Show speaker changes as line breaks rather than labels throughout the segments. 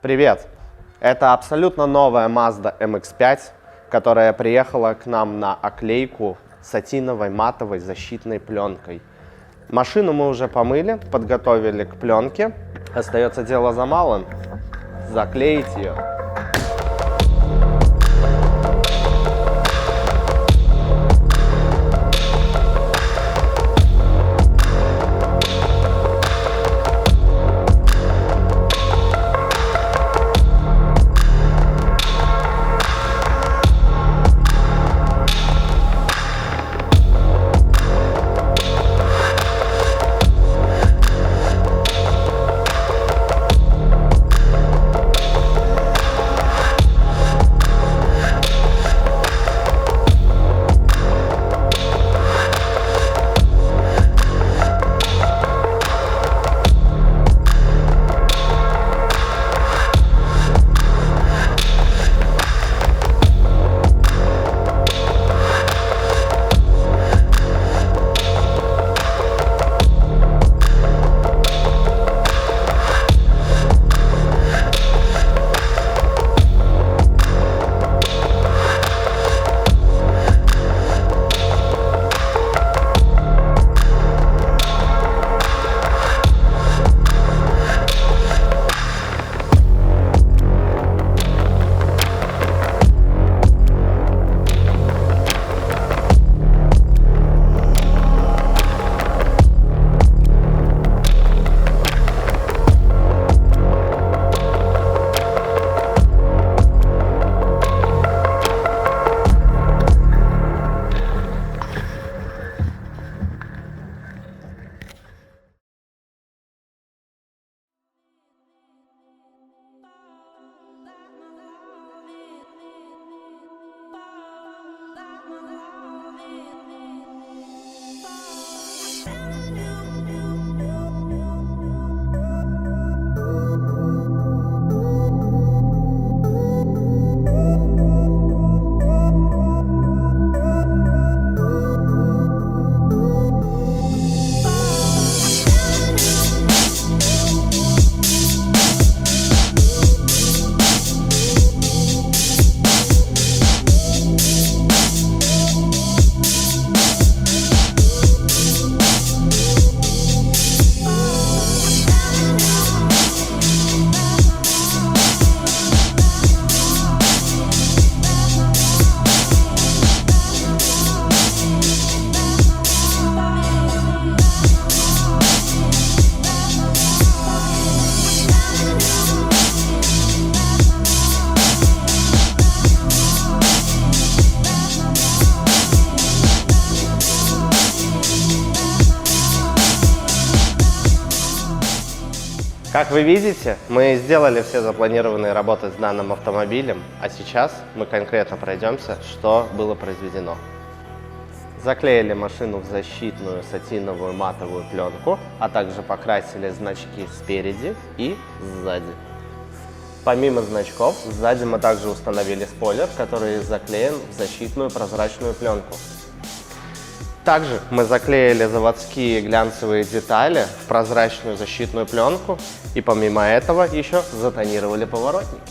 Привет! Это абсолютно новая Mazda MX-5, которая приехала к нам на оклейку сатиновой матовой защитной пленкой. Машину мы уже помыли, подготовили к пленке. Остается дело за малым – заклеить ее. Как вы видите, мы сделали все запланированные работы с данным автомобилем, а сейчас мы конкретно пройдемся, что было произведено. Заклеили машину в защитную сатиновую матовую пленку, а также покрасили значки спереди и сзади. Помимо значков, сзади мы также установили спойлер, который заклеен в защитную прозрачную пленку. Также мы заклеили заводские глянцевые детали в прозрачную защитную пленку и помимо этого еще затонировали поворотники.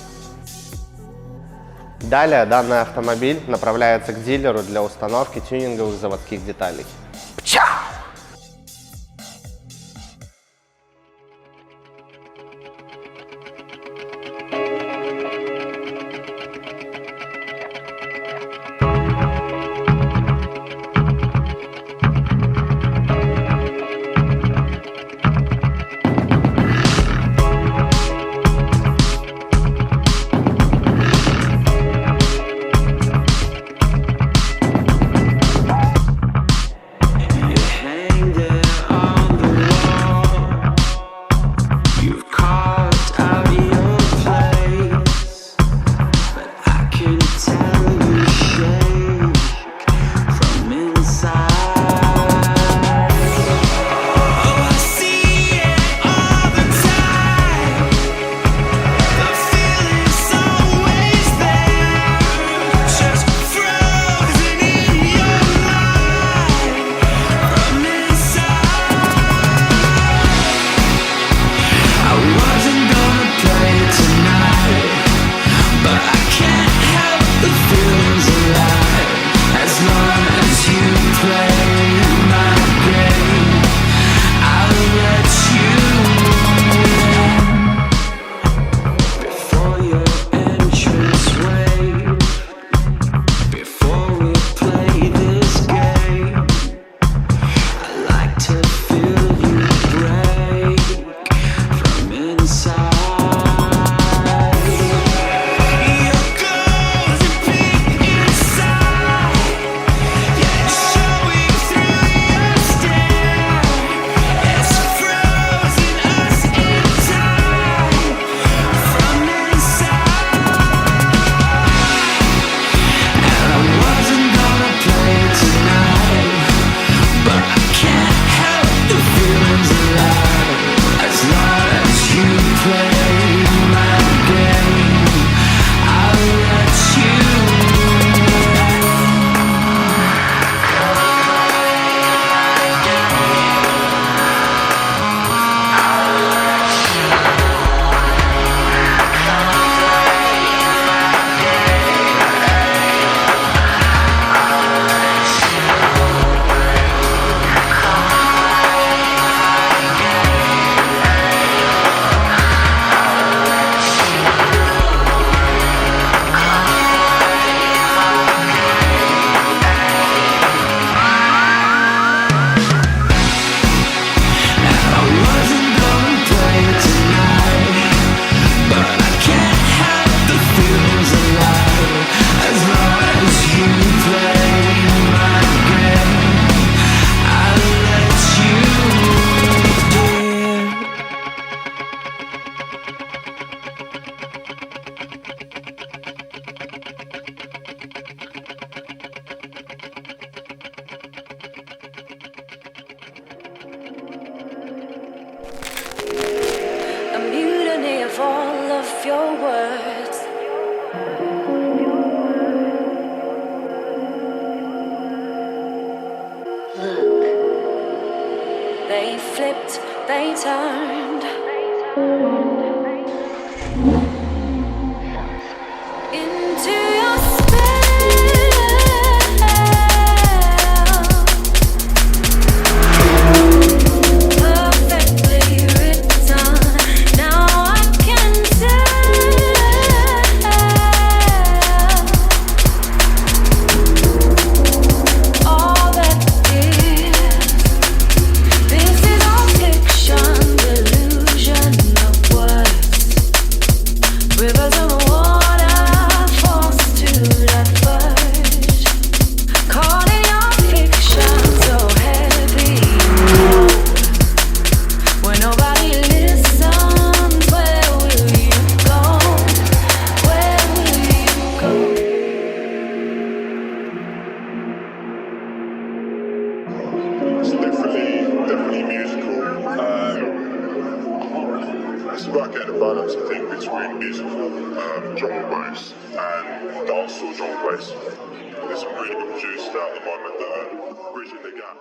Далее данный автомобиль направляется к дилеру для установки тюнинговых заводских деталей.
of all of your words. Look, they flipped, they turned into your perfectly written. Now I can tell all that is. This is all fiction, delusion of words. Rivers of water forced to diverge. Caught in your fiction, so heavy. When nobody listens, where will you go? Where will you go?
It's definitely musical. It's about getting a balance, I think, between musical drum bass and dancehall drum bass. There's some really good producers out at the moment that are bridging the gap.